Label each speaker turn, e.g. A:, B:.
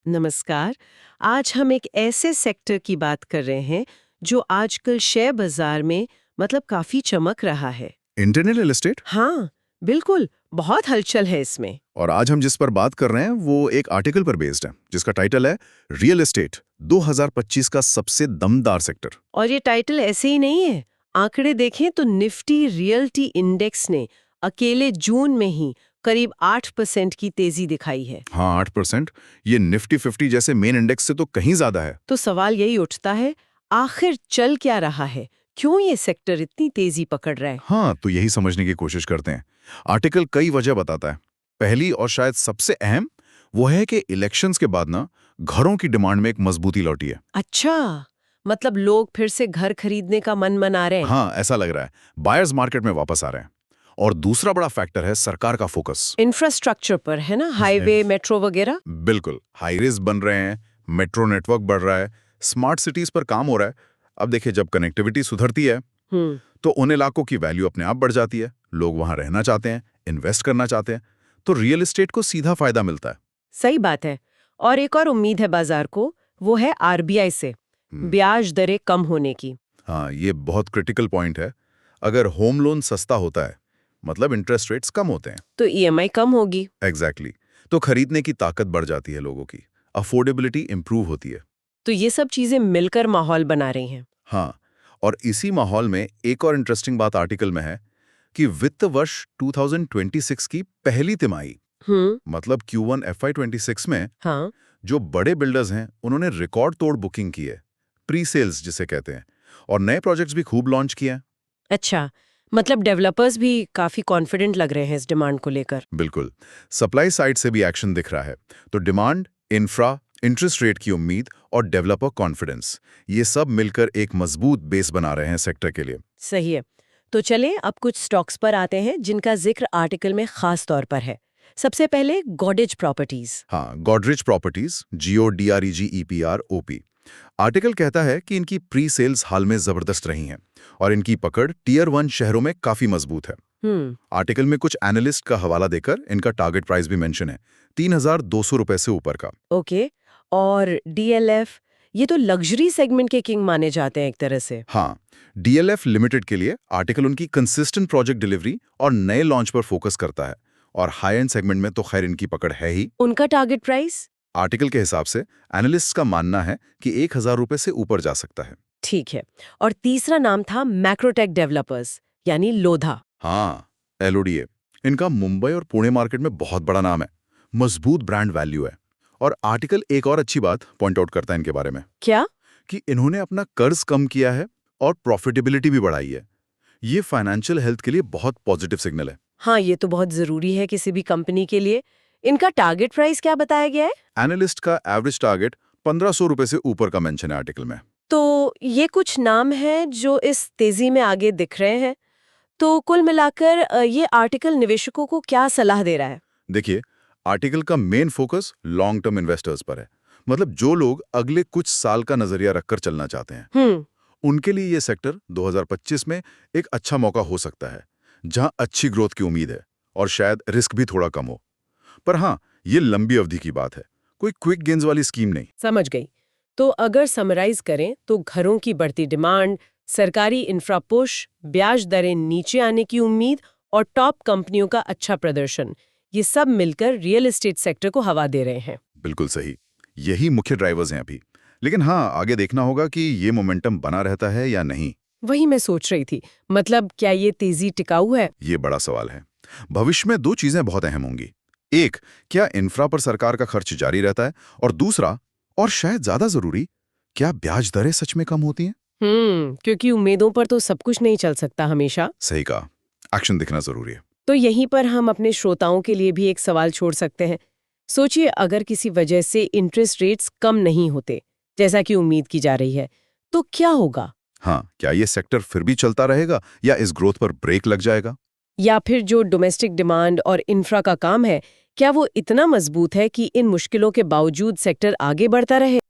A: नमस्कार। आज हम एक ऐसे सेक्टर की बात कर रहे हैं जो आजकल शेयर बाजार में काफी चमक रहा है।
B: Internet real estate.
A: हाँ, बिल्कुल, बहुत हलचल है इसमें।
B: और आज हम जिस पर बात कर रहे हैं वो एक आर्टिकल पर बेस्ड है जिसका टाइटल है रियल एस्टेट 2025 का सबसे दमदार सेक्टर।
A: और ये टाइटल ऐसे ही नहीं है। आंकड़े देखें तो निफ्टी रियल्टी इंडेक्स ने अकेले जून में ही करीब 8% की तेजी दिखाई है।
B: हाँ, 8%। ये निफ्टी 50 जैसे मेन इंडेक्स से तो कहीं ज्यादा है।
A: तो सवाल यही उठता है, आखिर चल क्या रहा है? क्यों ये सेक्टर इतनी तेजी पकड़ रहा है?
B: हाँ, तो यही समझने की कोशिश करते हैं। आर्टिकल कई वजह बताता है। पहली और शायद सबसे अहम वो है कि इलेक्शंस के बाद ना घरों की डिमांड में एक मजबूती लौटी है।
A: अच्छा, मतलब लोग फिर से घर खरीदने का मन मना रहे हैं।
B: हाँ, ऐसा लग रहा है। बायर्स मार्केट में वापस आ रहे हैं। और दूसरा बड़ा फैक्टर है सरकार का फोकस।
A: इंफ्रास्ट्रक्चर पर है ना, हाईवे, मेट्रो वगैरह।
B: बिल्कुल, हाईवेज बन रहे हैं, मेट्रो नेटवर्क बढ़ रहा है, स्मार्ट सिटीज पर काम हो रहा है। अब देखिए, जब कनेक्टिविटी सुधरती है तो उन इलाकों की वैल्यू अपने आप बढ़ जाती है। लोग वहां रहना चाहते हैं, इन्वेस्ट करना चाहते हैं, तो रियल एस्टेट को सीधा फायदा मिलता है।
A: सही बात है। और एक और उम्मीद है बाजार को, वो है आरबीआई से ब्याज दरें कम होने की।
B: हाँ, ये बहुत क्रिटिकल पॉइंट है। अगर होम लोन सस्ता होता है मतलब इंटरेस्ट रेट्स कम होते हैं
A: तो ईएमआई कम होगी।
B: एग्जैक्टली तो खरीदने की ताकत बढ़ जाती है, लोगों की अफोर्डेबिलिटी इंप्रूव होती है।
A: तो ये सब चीजें मिलकर माहौल बना रही हैं।
B: हाँ, और इसी माहौल में एक और इंटरेस्टिंग बात आर्टिकल में है कि वित्त वर्ष 2026 की पहली तिमाही मतलब Q1 FY26 में
A: हाँ।
B: जो बड़े बिल्डर्स हैं उन्होंने रिकॉर्ड तोड़ बुकिंग की है, प्री सेल्स जिसे कहते हैं, और नए प्रोजेक्ट्स भी खूब लॉन्च किए हैं।
A: अच्छा, मतलब डेवलपर्स भी काफी कॉन्फिडेंट लग रहे हैं इस डिमांड को लेकर।
B: बिल्कुल, सप्लाई साइड से भी एक्शन दिख रहा है। तो डिमांड, इंफ्रा, इंटरेस्ट रेट की उम्मीद और डेवलपर कॉन्फिडेंस, ये सब मिलकर एक मजबूत बेस बना रहे हैं सेक्टर के लिए।
A: सही है। तो चलें अब कुछ स्टॉक्स पर आते हैं जिनका जिक्र आर्टिकल में खास तौर पर है। सबसे पहले गॉडेज प्रॉपर्टीज।
B: हाँ, गॉडरेज प्रॉपर्टीज, GODREGEPROP। आर्टिकल कहता है कि इनकी प्री सेल्स हाल में जबरदस्त रही हैं और इनकी पकड़ टियर 1 शहरों में काफी मजबूत है। आर्टिकल में कुछ एनालिस्ट का हवाला देकर इनका टारगेट प्राइस भी मेंशन है, 3,200 रुपए से ऊपर का।
A: ओके। और डीएलएफ, ये तो लग्जरी सेगमेंट के किंग माने जाते हैं एक तरह से।
B: हाँ, DLF लिमिटेड के लिए आर्टिकल उनकी कंसिस्टेंट प्रोजेक्ट डिलीवरी और नए लॉन्च पर फोकस करता है, और हाई एंड सेगमेंट में तो खैर इनकी पकड़ है ही।
A: उनका टारगेट प्राइस?
B: आर्टिकल के हिसाब से एनालिस्ट का मानना है कि 1,000 रुपए से ऊपर जा सकता है।
A: ठीक है। और तीसरा नाम था मैक्रोटेक डेवलपर्स, यानी लोधा।
B: हाँ, LODA। इनका मुंबई और पुणे मार्केट में बहुत बड़ा नाम है, मजबूत ब्रांड वैल्यू है। और आर्टिकल एक और अच्छी बात पॉइंट आउट करता है इनके बारे में,
A: क्या?
B: कि इन्होंने अपना कर्ज कम किया है और प्रॉफिटेबिलिटी भी बढ़ाई है। ये फाइनेंशियल हेल्थ के लिए बहुत पॉजिटिव सिग्नल है।
A: हाँ, ये तो बहुत जरूरी है किसी भी कंपनी के लिए। इनका टारगेट प्राइस क्या बताया गया है?
B: एनालिस्ट का एवरेज टारगेट 1,500 रुपए से ऊपर का मेंशन है आर्टिकल में।
A: तो ये कुछ नाम हैं जो इस तेजी में आगे दिख रहे हैं। तो कुल मिलाकर ये आर्टिकल निवेशकों को क्या सलाह दे रहा है?
B: देखिए, आर्टिकल का main focus long term investors पर है, मतलब जो लोग अगले कुछ साल का नजरिया रखकर चलना चाहते हैं, उनके लिए ये सेक्टर 2025 में एक अच्छा मौका हो सकता है, जहां अच्छी ग्रोथ की उम्मीद है और शायद रिस्क भी थोड़ा कम हो। पर हाँ, ये लंबी अवधि की बात है, कोई क्विक गेन्स वाली स्कीम नहीं।
A: समझ गई। तो अगर समराइज करें तो घरों की बढ़ती डिमांड, सरकारी इंफ्रा पुश, ब्याज दरें नीचे आने की उम्मीद और टॉप कंपनियों का अच्छा प्रदर्शन, ये सब मिलकर रियल एस्टेट सेक्टर को हवा दे रहे हैं।
B: बिल्कुल सही, यही मुख्य ड्राइवर्स हैं अभी। लेकिन हाँ, आगे देखना होगा कि ये मोमेंटम बना रहता है या नहीं।
A: वही मैं सोच रही थी, मतलब क्या ये तेजी टिकाऊ है?
B: ये बड़ा सवाल है। भविष्य में दो चीजें बहुत अहम होंगी। एक, क्या इंफ्रा पर सरकार का खर्च जारी रहता है, और दूसरा, और शायद ज्यादा जरूरी, क्या ब्याज दरें सच में कम होती हैं।
A: क्योंकि उम्मीदों पर तो सब कुछ नहीं चल सकता हमेशा।
B: सही कहा, एक्शन दिखना जरूरी है।
A: तो यहीं पर हम अपने श्रोताओं के लिए भी एक सवाल छोड़ सकते हैं। सोचिए, अगर किसी वजह से इंटरेस्ट रेट्स कम नहीं होते जैसा कि उम्मीद की जा रही है, तो क्या होगा?
B: हाँ, क्या ये सेक्टर फिर भी चलता रहेगा या इस ग्रोथ पर ब्रेक लग जाएगा?
A: या फिर जो डोमेस्टिक डिमांड और इंफ्रा का काम है, क्या वो इतना मजबूत है कि इन मुश्किलों के बावजूद सेक्टर आगे बढ़ता रहे?